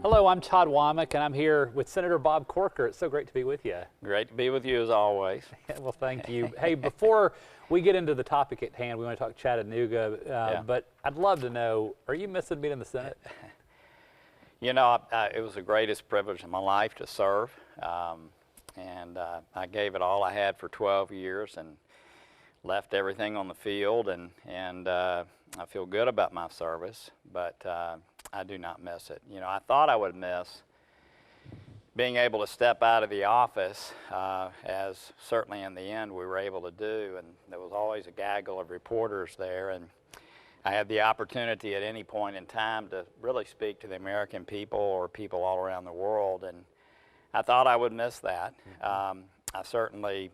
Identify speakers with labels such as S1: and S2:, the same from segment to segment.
S1: Hello, I'm Todd Womack, and I'm here with Senator Bob Corker. It's so great to be with you.
S2: Great to be with you as always.
S1: Well, thank you. Hey, before we get into the topic at hand, we want to talk Chattanooga, but I'd love to know, are you missing being in the Senate?
S2: You know, it was the greatest privilege of my life to serve, and I gave it all I had for 12 years and left everything on the field, and I feel good about my service, but I do not miss it. You know, I thought I would miss being able to step out of the office, as certainly in the end we were able to do, and there was always a gaggle of reporters there, and I had the opportunity at any point in time to really speak to the American people or people all around the world, and I thought I would miss that. I certainly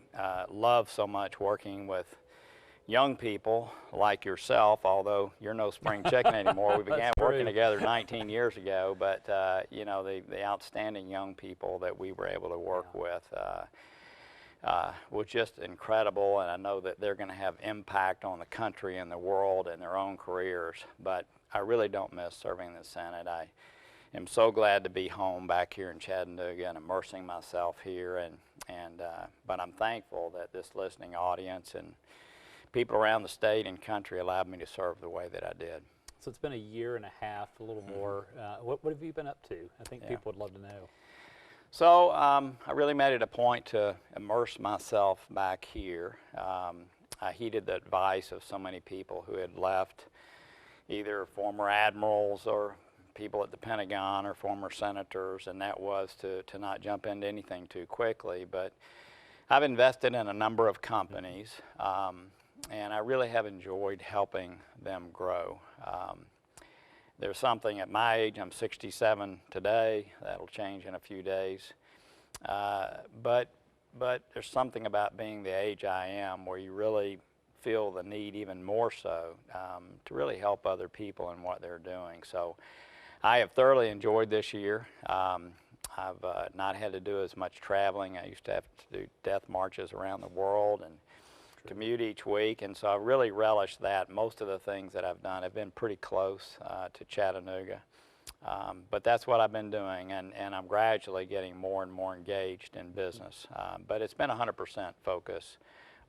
S2: love so much working with young people like yourself, although you're no spring chicken anymore. We began working together 19 years ago, but you know, the outstanding young people that we were able to work with was just incredible, and I know that they're going to have impact on the country and the world and their own careers, but I really don't miss serving in the Senate. I am so glad to be home back here in Chattanooga and immersing myself here, but I'm thankful that this listening audience and people around the state and country allowed me to serve the way that I did.
S1: So it's been a year and a half, a little more. What have you been up to? I think people would love to know.
S2: So I really made it a point to immerse myself back here. I heeded the advice of so many people who had left, either former admirals or people at the Pentagon or former senators, and that was to not jump into anything too quickly. But I've invested in a number of companies, and I really have enjoyed helping them grow. There's something at my age, I'm 67 today, that'll change in a few days, but there's something about being the age I am where you really feel the need even more so to really help other people in what they're doing. So I have thoroughly enjoyed this year. I've not had to do as much traveling. I used to have to do death marches around the world and commute each week, and so I really relish that. Most of the things that I've done have been pretty close to Chattanooga, but that's what I've been doing, and I'm gradually getting more and more engaged in business. But it's been 100% focus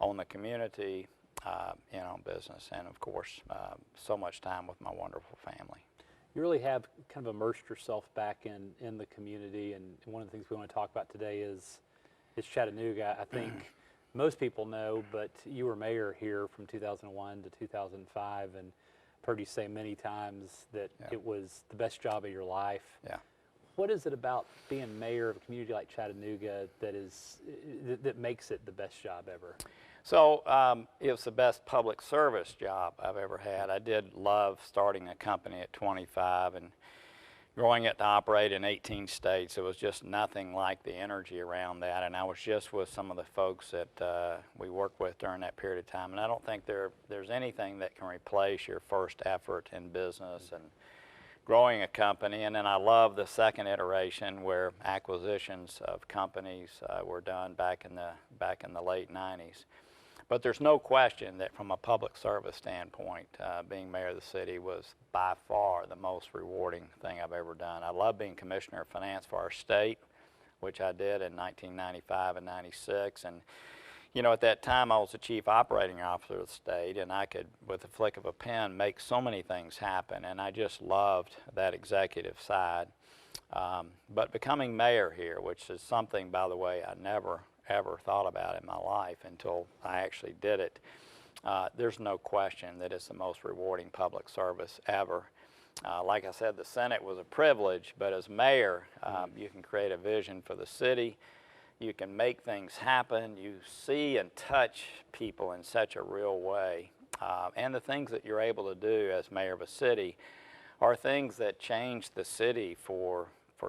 S2: on the community, and on business, and of course, so much time with my wonderful family.
S1: You really have kind of immersed yourself back in the community, and one of the things we want to talk about today is Chattanooga. I think most people know, but you were mayor here from 2001 to 2005, and I've heard you say many times that it was the best job of your life.
S2: Yeah.
S1: What is it about being mayor of a community like Chattanooga that makes it the best job ever?
S2: So it was the best public service job I've ever had. I did love starting a company at 25 and growing it to operate in 18 states. It was just nothing like the energy around that, and I was just with some of the folks that we worked with during that period of time, and I don't think there's anything that can replace your first effort in business and growing a company. And then I love the second iteration where acquisitions of companies were done back in the late 90s. But there's no question that from a public service standpoint, being mayor of the city was by far the most rewarding thing I've ever done. I love being commissioner of finance for our state, which I did in 1995 and 96. And you know, at that time I was the chief operating officer of the state, and I could, with the flick of a pen, make so many things happen, and I just loved that executive side. But becoming mayor here, which is something, by the way, I never ever thought about in my life until I actually did it, there's no question that it's the most rewarding public service ever. Like I said, the Senate was a privilege, but as mayor, you can create a vision for the city. You can make things happen. You see and touch people in such a real way. And the things that you're able to do as mayor of a city are things that change the city for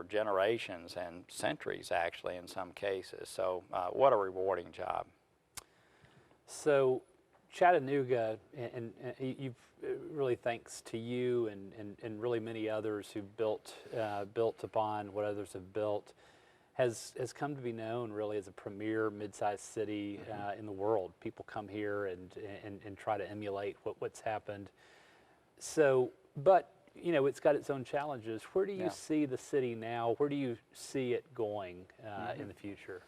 S2: generations and centuries, actually, in some cases. So what a rewarding job.
S1: So Chattanooga, and you've really, thanks to you and really many others who've built upon what others have built, has come to be known really as a premier mid-sized city in the world. People come here and try to emulate what's happened. So, but you know, it's got its own challenges. Where do you
S2: Yeah.
S1: see the city now? Where do you see it going in the future?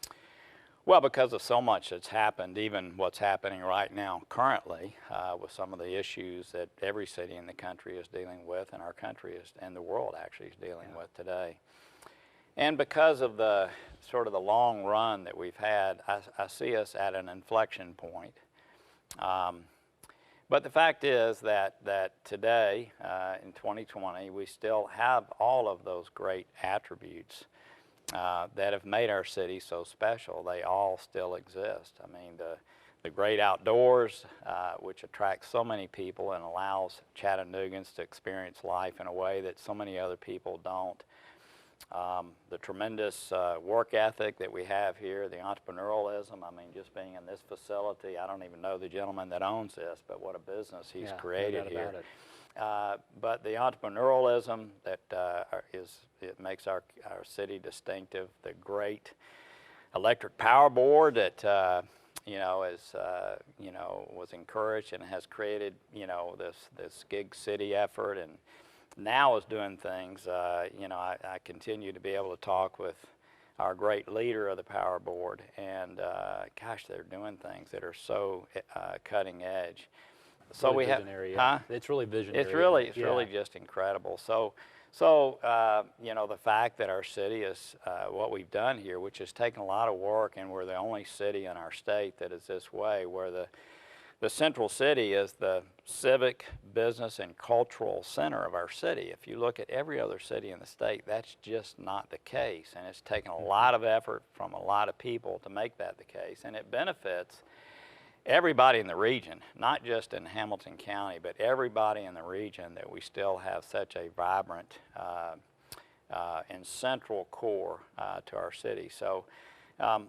S2: Well, because of so much that's happened, even what's happening right now currently with some of the issues that every city in the country is dealing with, and our country is, and the world actually is dealing with today. And because of the sort of the long run that we've had, I see us at an inflection point. But the fact is that today, in 2020, we still have all of those great attributes that have made our city so special. They all still exist. I mean, the great outdoors, which attracts so many people and allows Chattanoogans to experience life in a way that so many other people don't. The tremendous work ethic that we have here, the entrepreneurialism. I mean, just being in this facility, I don't even know the gentleman that owns this, but what a business he's created
S1: no doubt
S2: here.
S1: about it.
S2: But the entrepreneurialism that it makes our city distinctive, the great electric power board that you know is you know, was encouraged and has created, you know, this gig city effort, and now is doing things. You know, I continue to be able to talk with our great leader of the power board, and gosh, they're doing things that are so cutting edge. So
S1: Really
S2: we have,
S1: visionary, yeah. It's really visionary.
S2: It's really just incredible. So you know, the fact that our city is what we've done here, which has taken a lot of work, and we're the only city in our state that is this way, where the central city is the civic, business, and cultural center of our city. If you look at every other city in the state, that's just not the case, and it's taken a lot of effort from a lot of people to make that the case, and it benefits everybody in the region, not just in Hamilton County, but everybody in the region, that we still have such a vibrant and central core to our city. So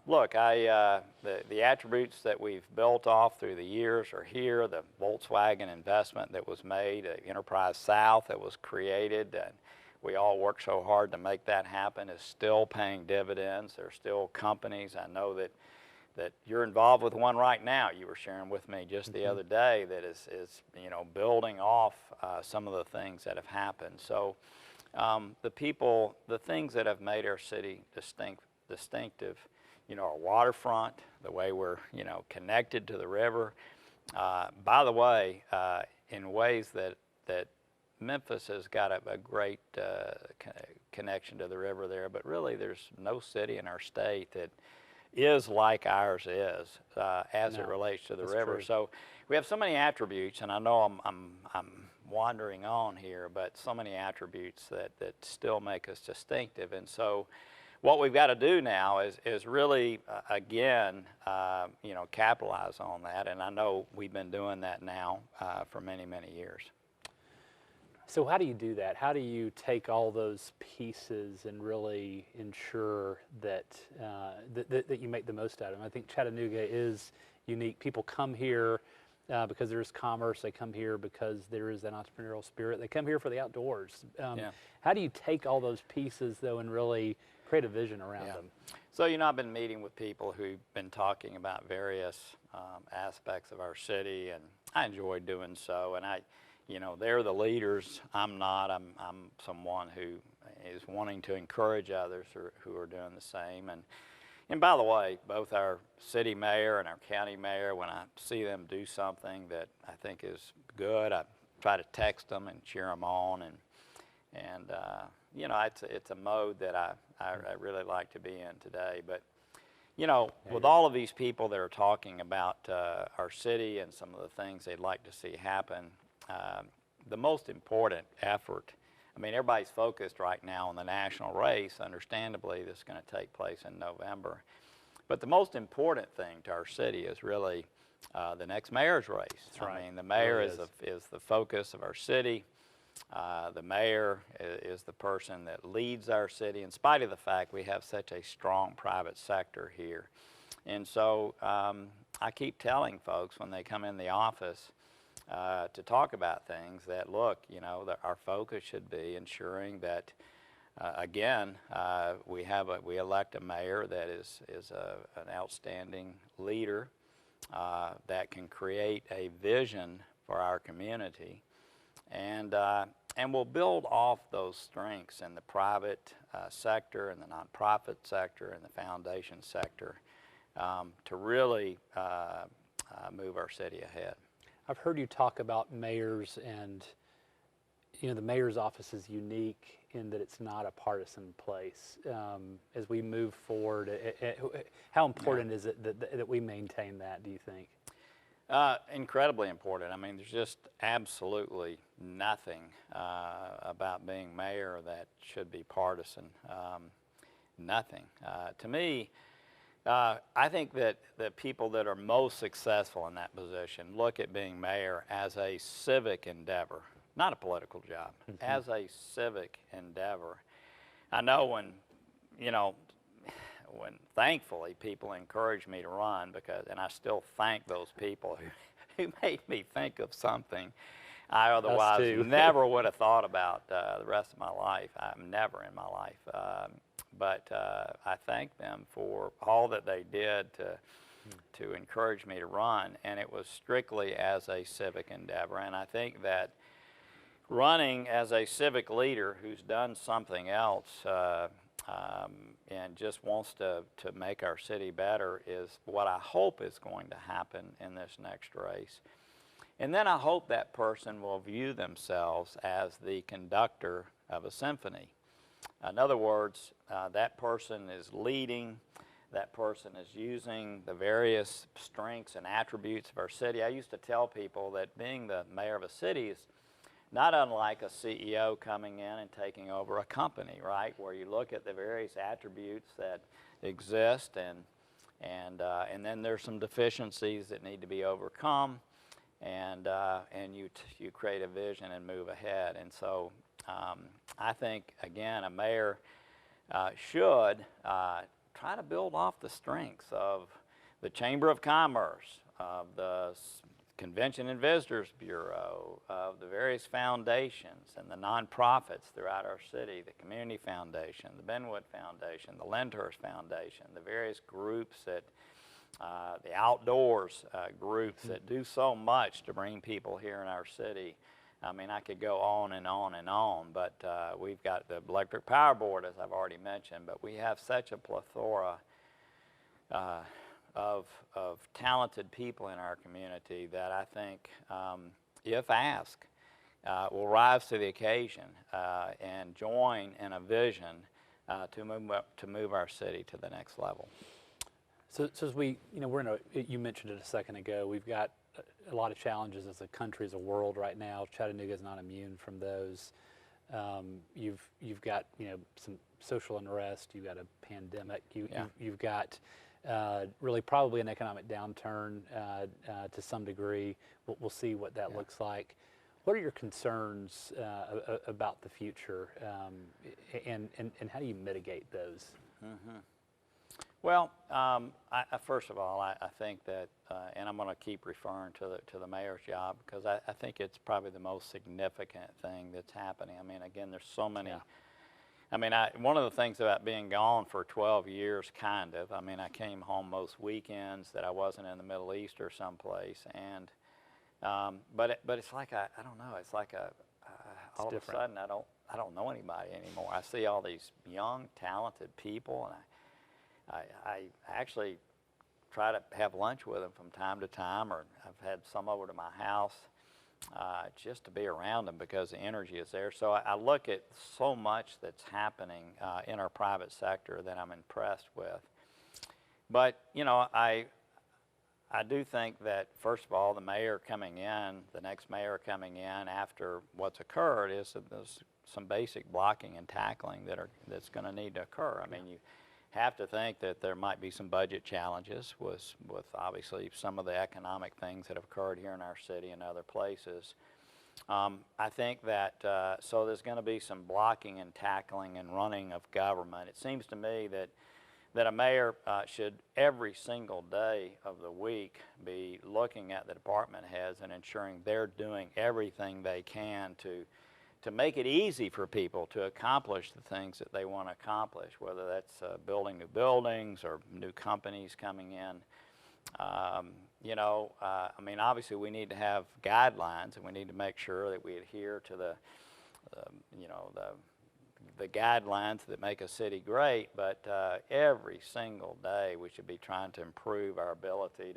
S2: look, the attributes that we've built off through the years are here. The Volkswagen investment that was made, Enterprise South that was created, and we all worked so hard to make that happen, is still paying dividends. There are still companies, I know that you're involved with one right now. You were sharing with me just the other day that is you know, building off some of the things that have happened. So the things that have made our city distinctive, you know, our waterfront, the way we're, you know, connected to the river. By the way, in ways that Memphis has got a great connection to the river there, but really there's no city in our state that is like ours is as it relates to the river.
S1: True.
S2: So we have so many attributes, and I know I'm wandering on here, but so many attributes that still make us distinctive. And so what we've got to do now is really again you know, capitalize on that, and I know we've been doing that now for many years.
S1: So how do you do that? How do you take all those pieces and really ensure that that you make the most out of them? I think Chattanooga is unique. People come here because there's commerce. They come here because there is an entrepreneurial spirit. They come here for the outdoors. How do you take all those pieces, though, and really create a vision around them?
S2: So, you know, I've been meeting with people who've been talking about various aspects of our city, and I enjoy doing so. And you know, they're the leaders. I'm not. I'm someone who is wanting to encourage others who are doing the same. And by the way, both our city mayor and our county mayor, when I see them do something that I think is good, I try to text them and cheer them on. And you know, it's a mode that I really like to be in today. But you know, with all of these people that are talking about our city and some of the things they'd like to see happen, the most important effort, I mean, everybody's focused right now on the national race, understandably, that's going to take place in November. But the most important thing to our city is really the next mayor's race.
S1: That's right.
S2: I mean, the mayor
S1: It really
S2: is the focus of our city. The mayor is the person that leads our city, in spite of the fact we have such a strong private sector here. And so I keep telling folks when they come in the office to talk about things that, look, you know, that our focus should be ensuring that, again, we elect a mayor that is an outstanding leader that can create a vision for our community. And and we'll build off those strengths in the private sector, and the nonprofit sector, and the foundation sector to really move our city ahead.
S1: I've heard you talk about mayors, and the mayor's office is unique in that it's not a partisan place. As we move forward, how important is it that we maintain that, do you think?
S2: Incredibly important. I mean, there's just absolutely nothing about being mayor that should be partisan. Nothing. To me, I think that the people that are most successful in that position look at being mayor as a civic endeavor, not a political job, as a civic endeavor. I know when thankfully people encouraged me to run, and I still thank those people who made me think of something I otherwise never would have thought about the rest of my life. I'm never in my life. But I thank them for all that they did to encourage me to run, and it was strictly as a civic endeavor. And I think that running as a civic leader who's done something else and just wants to make our city better is what I hope is going to happen in this next race. And then I hope that person will view themselves as the conductor of a symphony. In other words, that person is leading, that person is using the various strengths and attributes of our city. I used to tell people that being the mayor of a city is not unlike a CEO coming in and taking over a company, right? Where you look at the various attributes that exist, and then there's some deficiencies that need to be overcome, and you create a vision and move ahead. And so I think, again, a mayor should try to build off the strengths of the Chamber of Commerce, of the Convention and Visitors Bureau, of the various foundations and the nonprofits throughout our city, the Community Foundation, the Benwood Foundation, the Lyndhurst Foundation, the various groups that, the outdoors groups that do so much to bring people here in our city. I mean, I could go on and on and on, but we've got the Electric Power Board, as I've already mentioned, but we have such a plethora of talented people in our community that I think, if asked, will rise to the occasion and join in a vision to move our city to the next level.
S1: So as we, we're in you mentioned it a second ago, we've got a lot of challenges as a country, as a world right now. Chattanooga is not immune from those. You've got, some social unrest, you've got a pandemic, you've got really probably an economic downturn to some degree. We'll see what that looks like. What are your concerns about the future, and how do you mitigate those?
S2: Well, first of all, I think that, and I'm going to keep referring to the mayor's job, because I think it's probably the most significant thing that's happening. I mean, again, there's so many. Yeah. I mean, one of the things about being gone for 12 years, kind of, I mean, I came home most weekends that I wasn't in the Middle East or someplace, and but it's like I don't know, it's like all of a sudden I don't know anybody anymore. I see all these young, talented people, and I actually try to have lunch with them from time to time, or I've had some over to my house just to be around them because the energy is there. So I look at so much that's happening in our private sector that I'm impressed with. But, I do think that, first of all, the mayor coming in, the next mayor coming in after what's occurred, is that there's some basic blocking and tackling that's going to need to occur. I mean, you have to think that there might be some budget challenges with obviously some of the economic things that have occurred here in our city and other places. I think that, so there's going to be some blocking and tackling and running of government. It seems to me that a mayor should every single day of the week be looking at the department heads and ensuring they're doing everything they can to make it easy for people to accomplish the things that they want to accomplish, whether that's building new buildings or new companies coming in. I mean, obviously we need to have guidelines, and we need to make sure that we adhere to you know, the guidelines that make a city great, but every single day we should be trying to improve our ability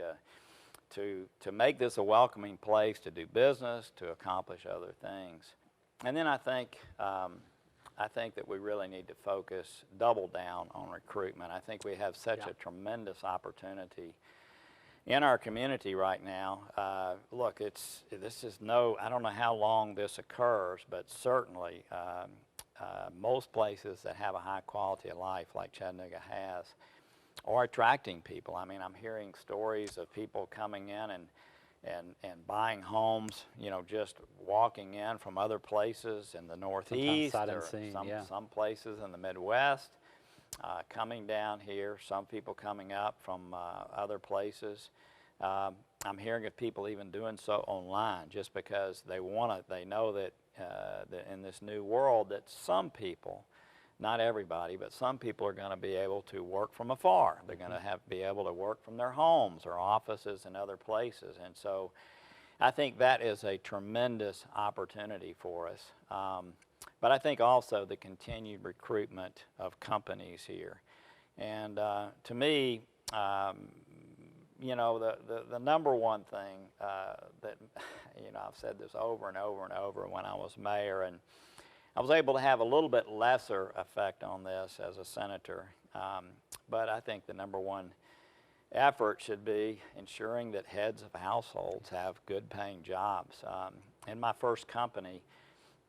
S2: to make this a welcoming place to do business, to accomplish other things. And then I think that we really need to focus, double down on recruitment. I think we have such a tremendous opportunity in our community right now. Look, this is I don't know how long this occurs, but certainly most places that have a high quality of life like Chattanooga has are attracting people. I mean, I'm hearing stories of people coming in and buying homes, you know, just walking in from other places in the Northeast or some places in the Midwest, coming down here, some people coming up from other places. I'm hearing of people even doing so online just because they know that, that in this new world that some people, not everybody, but some people are going to be able to work from afar. They're going to be able to work from their homes or offices and other places. And so I think that is a tremendous opportunity for us. But I think also the continued recruitment of companies here. And to me, you know, the number one thing that, you know, I've said this over and over and over when I was mayor, and I was able to have a little bit lesser effect on this as a senator, but I think the number one effort should be ensuring that heads of households have good paying jobs. In my first company,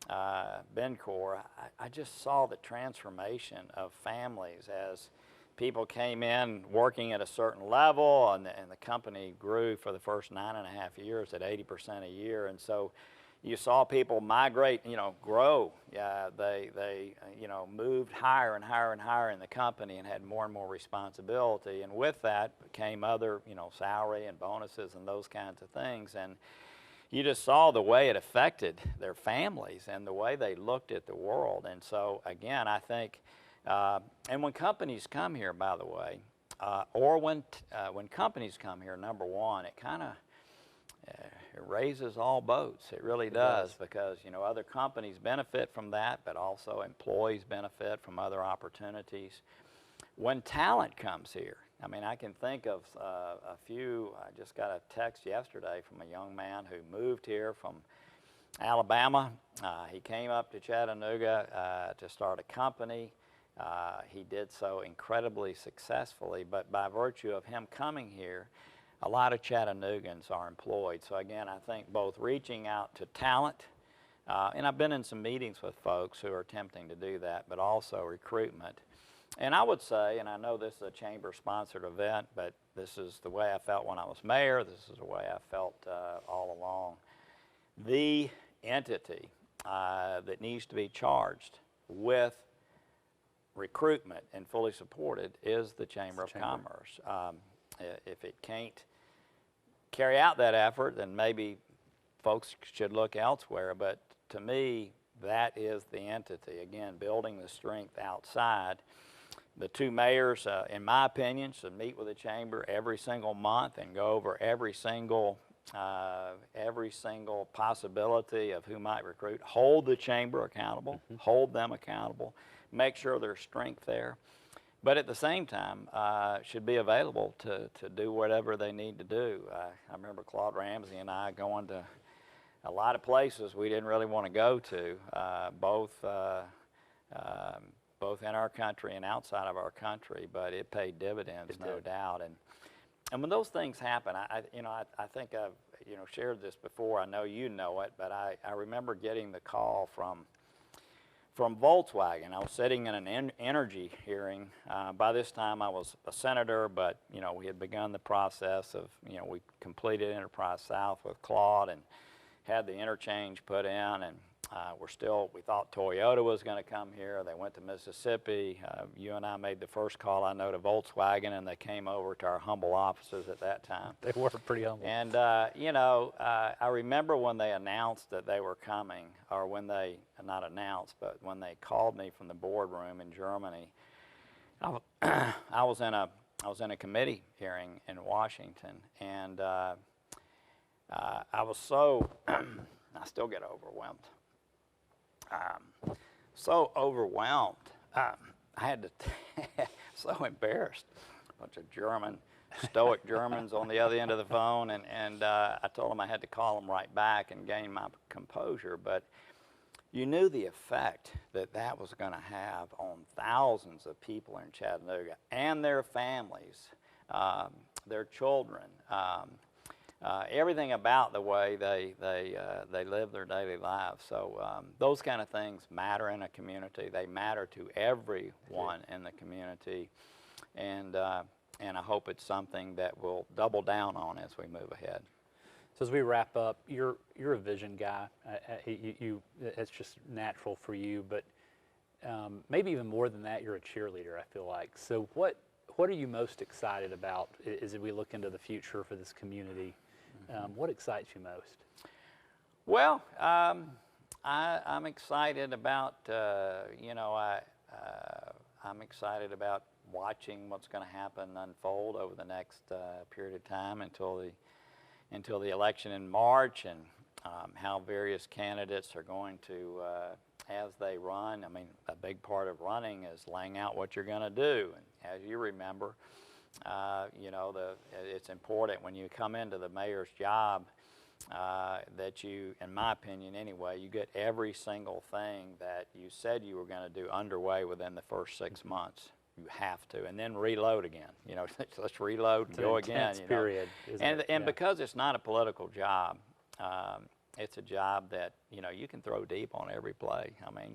S2: Bencor, I just saw the transformation of families as people came in working at a certain level, and the company grew for the first 9.5 years at 80% a year. And so you saw people migrate, you know, grow. They you know, moved higher and higher and higher in the company and had more and more responsibility. And with that came other, you know, salary and bonuses and those kinds of things. And you just saw the way it affected their families and the way they looked at the world. And so, again, I think, and when companies come here, by the way, or when companies come here, number one, it kind of it raises all boats. It really does, because, you know, other companies benefit from that, but also employees benefit from other opportunities. When talent comes here, I mean, I can think of a few. I just got a text yesterday from a young man who moved here from Alabama. He came up to Chattanooga to start a company. He did so incredibly successfully, but by virtue of him coming here, a lot of Chattanoogans are employed. So again, I think both reaching out to talent, and I've been in some meetings with folks who are attempting to do that, but also recruitment. And I would say, and I know this is a chamber-sponsored event, but this is the way I felt when I was mayor, this is the way I felt all along. The entity that needs to be charged with recruitment and fully supported is the Chamber of Commerce. If it can't carry out that effort, then maybe folks should look elsewhere. But to me, that is the entity. Again, building the strength outside. The two mayors, in my opinion, should meet with the chamber every single month and go over every single possibility of who might recruit. Hold the chamber accountable, hold them accountable, make sure there's strength there. But at the same time, should be available to do whatever they need to do. I remember Claude Ramsey and I going to a lot of places we didn't really want to go to, both in our country and outside of our country, but it paid dividends, no doubt. And when those things happen, I think I've shared this before. I know you know it, but I remember getting the call from Volkswagen. I was sitting in an energy hearing. By this time I was a senator, but we had begun the process of, we completed Enterprise South with Claude and had the interchange put in, and we thought Toyota was going to come here. They went to Mississippi. You and I made the first call, I know, to Volkswagen, and they came over to our humble offices at that time.
S1: They were pretty humble.
S2: And, I remember when they announced that they were coming, or when they, not announced, but when they called me from the boardroom in Germany, I was in a committee hearing in Washington, and I was so, I still get overwhelmed. so overwhelmed. I had to, so embarrassed. A bunch of stoic Germans on the other end of the phone, and I told them I had to call them right back and gain my composure. But you knew the effect that that was going to have on thousands of people in Chattanooga and their families, their children, everything about the way they live their daily lives. So those kind of things matter in a community. They matter to everyone in the community, and I hope it's something that we'll double down on as we move ahead.
S1: So as we wrap up, you're a vision guy. It's just natural for you, but maybe even more than that, you're a cheerleader, I feel like. So what are you most excited about as we look into the future for this community? What excites you most?
S2: Well, I'm excited about, I'm excied about watching what's going to happen unfold over the next period of time until the election in March, and how various candidates are going to, as they run. I mean, a big part of running is laying out what you're going to do. And as you remember, it's important when you come into the mayor's job that you, in my opinion anyway, you get every single thing that you said you were going to do underway within the first 6 months. You have to, and then reload again. Let's reload and go again.
S1: Period.
S2: And because it's not a political job, it's a job that you can throw deep on every play. I mean,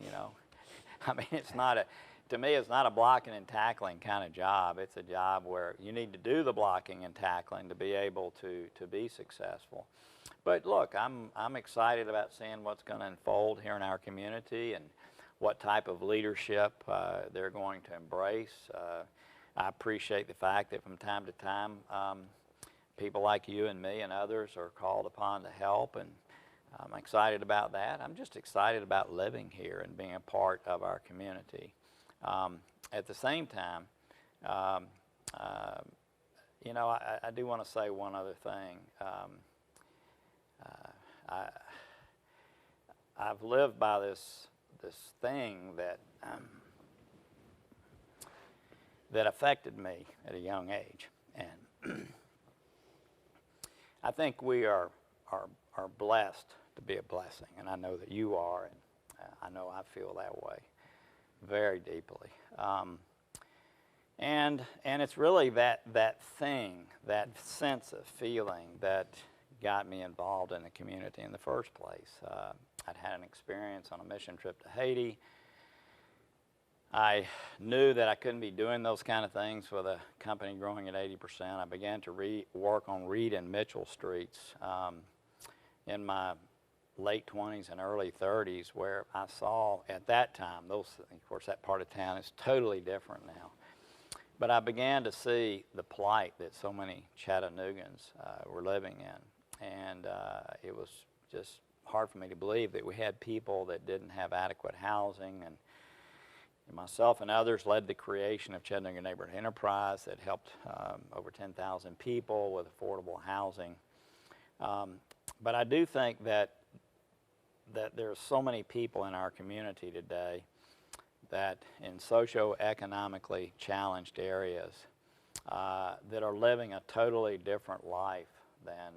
S2: it's not a. To me, it's not a blocking and tackling kind of job. It's a job where you need to do the blocking and tackling to be able to be successful. But look, I'm excited about seeing what's going to unfold here in our community and what type of leadership they're going to embrace. I appreciate the fact that from time to time, people like you and me and others are called upon to help, and I'm excited about that. I'm just excited about living here and being a part of our community. At the same time, I do want to say one other thing. I've lived by this thing that that affected me at a young age, and I think we are blessed to be a blessing, and I know that you are, and I know I feel that way very deeply. And it's really that thing, that sense of feeling that got me involved in the community in the first place. I'd had an experience on a mission trip to Haiti. I knew that I couldn't be doing those kind of things with a company growing at 80%. I began to work on Reed and Mitchell streets in my late 20s and early 30s, where I saw at that time, of course that part of town is totally different now, but I began to see the plight that so many Chattanoogans were living in, and it was just hard for me to believe that we had people that didn't have adequate housing, and myself and others led the creation of Chattanooga Neighborhood Enterprise that helped over 10,000 people with affordable housing. But I do think that there's so many people in our community today that in socioeconomically challenged areas that are living a totally different life than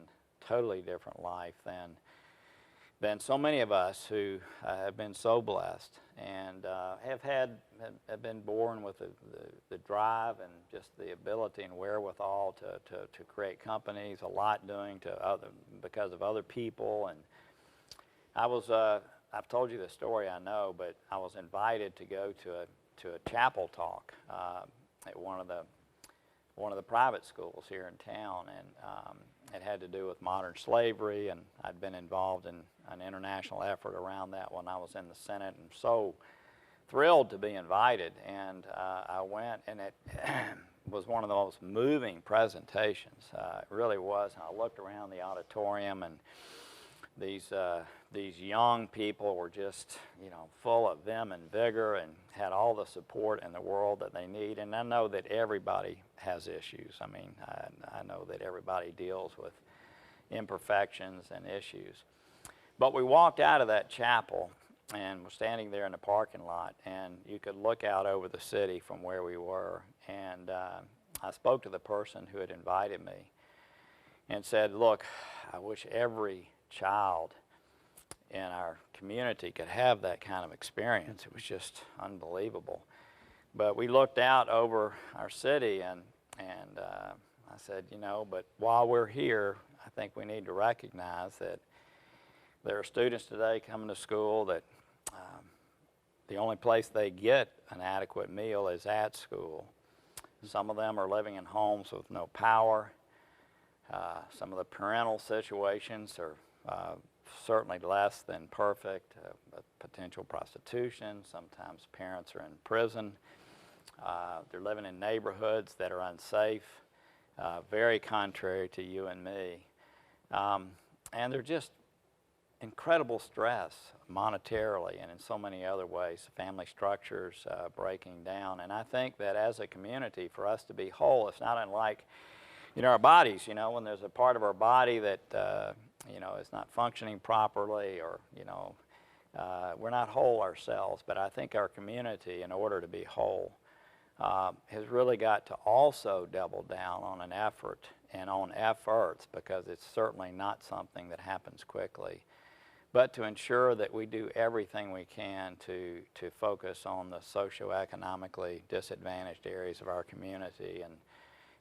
S2: so many of us who have been so blessed and have been born with the drive and just the ability and wherewithal to create companies, a lot doing because of other people. And I've told you the story, I know, but I was invited to go to a chapel talk at one of the private schools here in town, and it had to do with modern slavery, and I'd been involved in an international effort around that when I was in the Senate, and so thrilled to be invited. And I went, and it was one of the most moving presentations. It really was. And I looked around the auditorium, and these young people were just, full of vim and vigor and had all the support in the world that they need. And I know that everybody has issues. I mean, I know that everybody deals with imperfections and issues. But we walked out of that chapel, and was standing there in the parking lot, and you could look out over the city from where we were. And I spoke to the person who had invited me and said, look, I wish every child in our community could have that kind of experience. It was just unbelievable. But we looked out over our city, and I said, you know, but while we're here, I think we need to recognize that there are students today coming to school that the only place they get an adequate meal is at school. Some of them are living in homes with no power. Some of the parental situations are certainly less than perfect, but potential prostitution. Sometimes parents are in prison. They're living in neighborhoods that are unsafe, very contrary to you and me. And they're just incredible stress monetarily and in so many other ways, family structures breaking down. And I think that as a community, for us to be whole, it's not unlike, you know, our bodies. You know, when there's a part of our body that, you know, is not functioning properly, or, you know, we're not whole ourselves. But I think our community, in order to be whole, has really got to also double down on an effort and on efforts, because it's certainly not something that happens quickly, but to ensure that we do everything we can to focus on the socioeconomically disadvantaged areas of our community,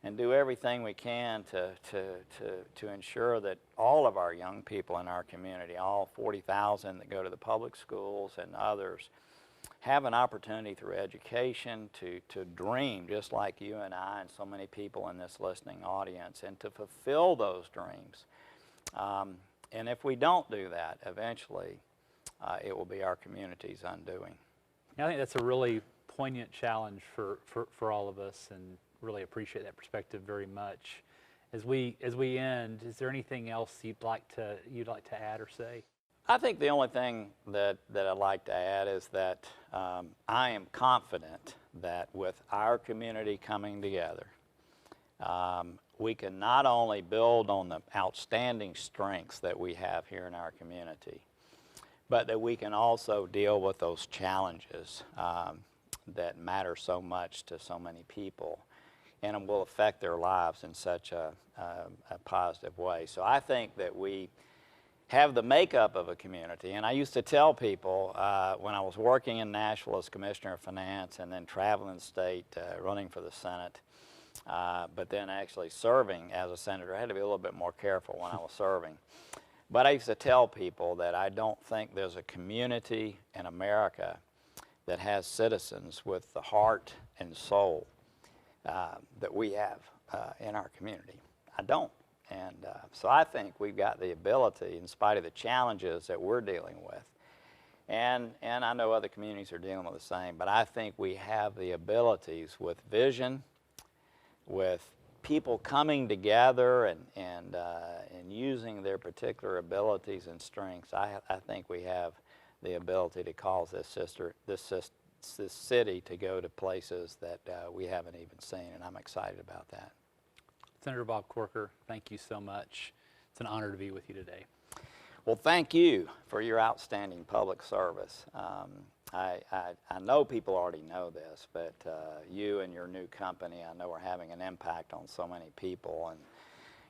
S2: and do everything we can to ensure that all of our young people in our community, all 40,000 that go to the public schools and others, have an opportunity through education to dream, just like you and I and so many people in this listening audience, and to fulfill those dreams. And if we don't do that, eventually it will be our community's undoing.
S1: I think that's a really poignant challenge for all of us, and really appreciate that perspective very much. As we end, is there anything else you'd like to add or say?
S2: I think the only thing that I'd like to add is that I am confident that with our community coming together, we can not only build on the outstanding strengths that we have here in our community, but that we can also deal with those challenges that matter so much to so many people, and will affect their lives in such a positive way. So I think that we have the makeup of a community. And I used to tell people when I was working in Nashville as Commissioner of Finance, and then traveling the state, running for the Senate, but then actually serving as a senator. I had to be a little bit more careful when I was serving. But I used to tell people that I don't think there's a community in America that has citizens with the heart and soul that we have in our community. I don't. And so I think we've got the ability, in spite of the challenges that we're dealing with, and I know other communities are dealing with the same, but I think we have the abilities with vision, with people coming together and using their particular abilities and strengths. I think we have the ability to cause this city to go to places that we haven't even seen, and I'm excited about that.
S1: Senator Bob Corker, thank you so much. It's an honor to be with you today.
S2: Well, thank you for your outstanding public service. I know people already know this, but you and your new company, I know, are having an impact on so many people, and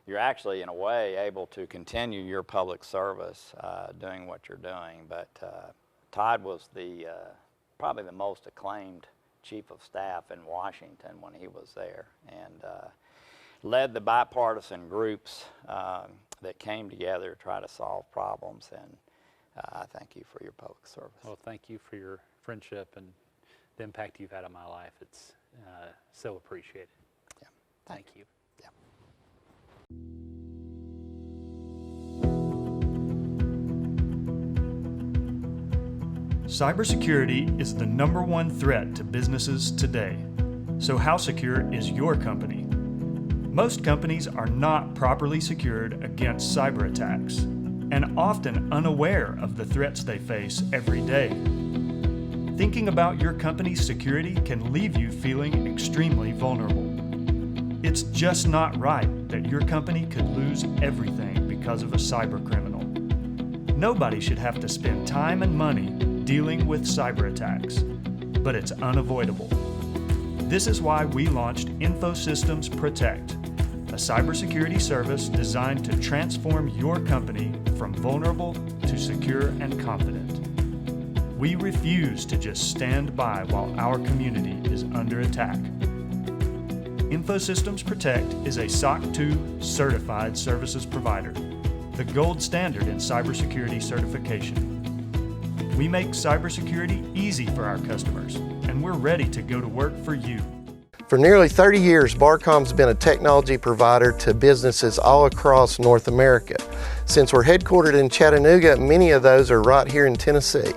S2: you're actually, in a way, able to continue your public service doing what you're doing. But Todd was probably the most acclaimed chief of staff in Washington when he was there, and led the bipartisan groups that came together to try to solve problems, and I thank you for your public service.
S1: Well, thank you for your friendship and the impact you've had on my life. It's so appreciated.
S2: Yeah.
S1: Thank you.
S2: Yeah.
S3: Cybersecurity is the #1 threat to businesses today. So how secure is your company? Most companies are not properly secured against cyber attacks, and often unaware of the threats they face every day. Thinking about your company's security can leave you feeling extremely vulnerable. It's just not right that your company could lose everything because of a cyber criminal. Nobody should have to spend time and money dealing with cyber attacks, but it's unavoidable. This is why we launched InfoSystems Protect, a cybersecurity service designed to transform your company from vulnerable to secure and confident. We refuse to just stand by while our community is under attack. InfoSystems Protect is a SOC 2 certified services provider, the gold standard in cybersecurity certification. We make cybersecurity easy for our customers, and we're ready to go to work for you.
S4: For nearly 30 years, Barcom's been a technology provider to businesses all across North America. Since we're headquartered in Chattanooga, many of those are right here in Tennessee.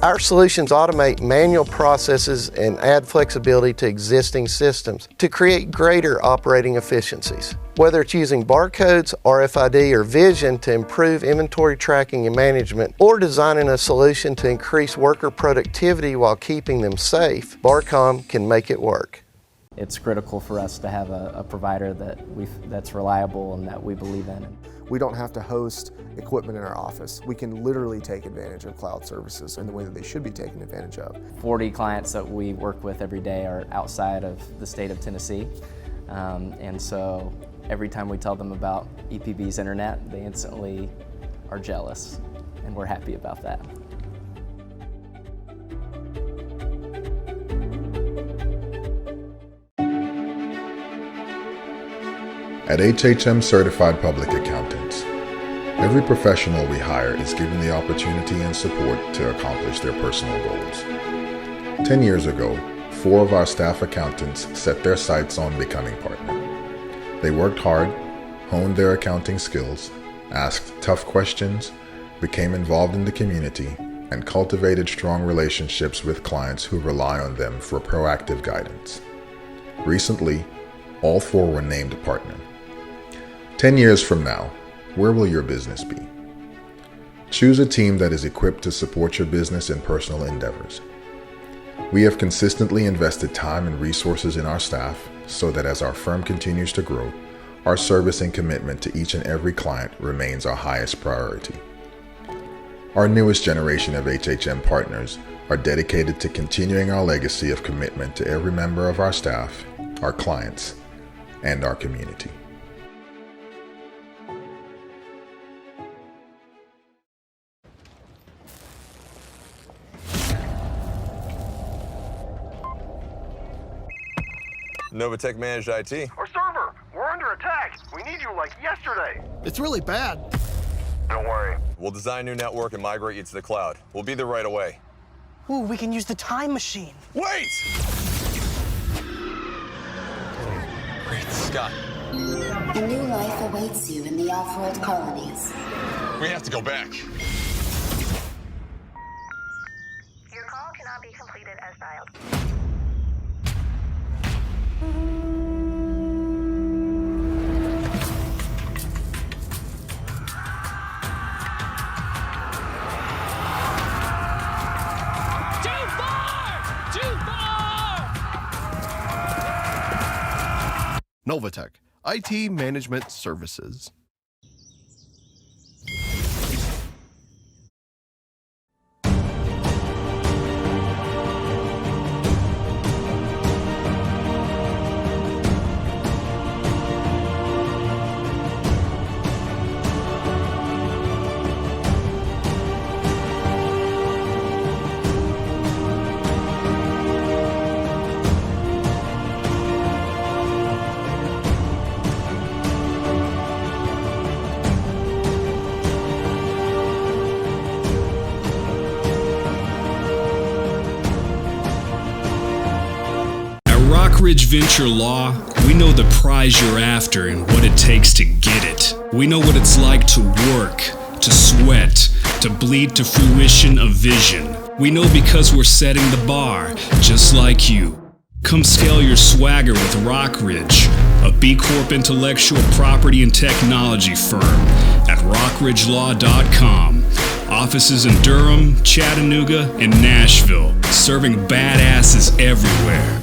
S4: Our solutions automate manual processes and add flexibility to existing systems to create greater operating efficiencies. Whether it's using barcodes, RFID, or vision to improve inventory tracking and management, or designing a solution to increase worker productivity while keeping them safe, Barcom can make it work.
S5: It's critical for us to have a provider that's reliable and that we believe in.
S6: We don't have to host equipment in our office. We can literally take advantage of cloud services in the way that they should be taken advantage of.
S5: 40 clients that we work with every day are outside of the state of Tennessee. And so every time we tell them about EPB's internet, they instantly are jealous, and we're happy about that.
S7: At HHM Certified Public Accountants, every professional we hire is given the opportunity and support to accomplish their personal goals. 10 years ago, 4 of our staff accountants set their sights on becoming partner. They worked hard, honed their accounting skills, asked tough questions, became involved in the community, and cultivated strong relationships with clients who rely on them for proactive guidance. Recently, all 4 were named partner. 10 years from now, where will your business be? Choose a team that is equipped to support your business and personal endeavors. We have consistently invested time and resources in our staff so that as our firm continues to grow, our service and commitment to each and every client remains our highest priority. Our newest generation of HHM partners are dedicated to continuing our legacy of commitment to every member of our staff, our clients, and our community.
S8: Novatech managed IT.
S9: Our server! We're under attack! We need you like yesterday!
S10: It's really bad.
S8: Don't worry. We'll design a new network and migrate you to the cloud. We'll be there right away.
S10: Ooh, we can use the time machine.
S8: Wait! Great Scott.
S11: A new life awaits you in the off-world colonies.
S8: We have to go back.
S12: Your call cannot be completed as dialed.
S10: Novatech, IT Management Services.
S13: Ridge Venture Law, we know the prize you're after and what it takes to get it. We know what it's like to work, to sweat, to bleed to fruition a vision. We know because we're setting the bar, just like you. Come scale your swagger with Rockridge, a B Corp intellectual property and technology firm at rockridgelaw.com. Offices in Durham, Chattanooga, and Nashville, serving badasses everywhere.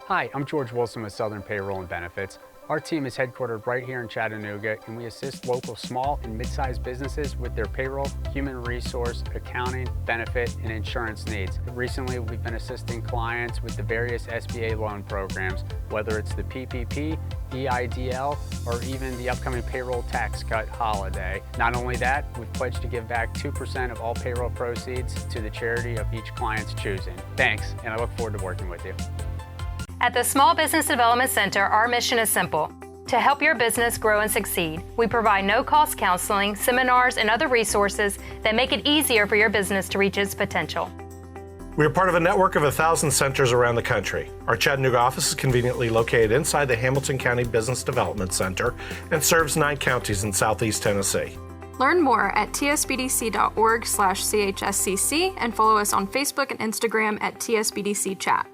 S14: Hi, I'm George Wilson with Southern Payroll and Benefits. Our team is headquartered right here in Chattanooga, and we assist local small and mid-sized businesses with their payroll, human resource, accounting, benefit, and insurance needs. Recently, we've been assisting clients with the various SBA loan programs, whether it's the PPP, EIDL, or even the upcoming payroll tax cut holiday. Not only that, we've pledged to give back 2% of all payroll proceeds to the charity of each client's choosing. Thanks, and I look forward to working with you.
S15: At the Small Business Development Center, our mission is simple: to help your business grow and succeed. We provide no-cost counseling, seminars, and other resources that make it easier for your business to reach its potential.
S16: We are part of a network of 1,000 centers around the country. Our Chattanooga office is conveniently located inside the Hamilton County Business Development Center and serves 9 counties in southeast Tennessee.
S17: Learn more at tsbdc.org/chscc and follow us on Facebook and Instagram at tsbdcchat.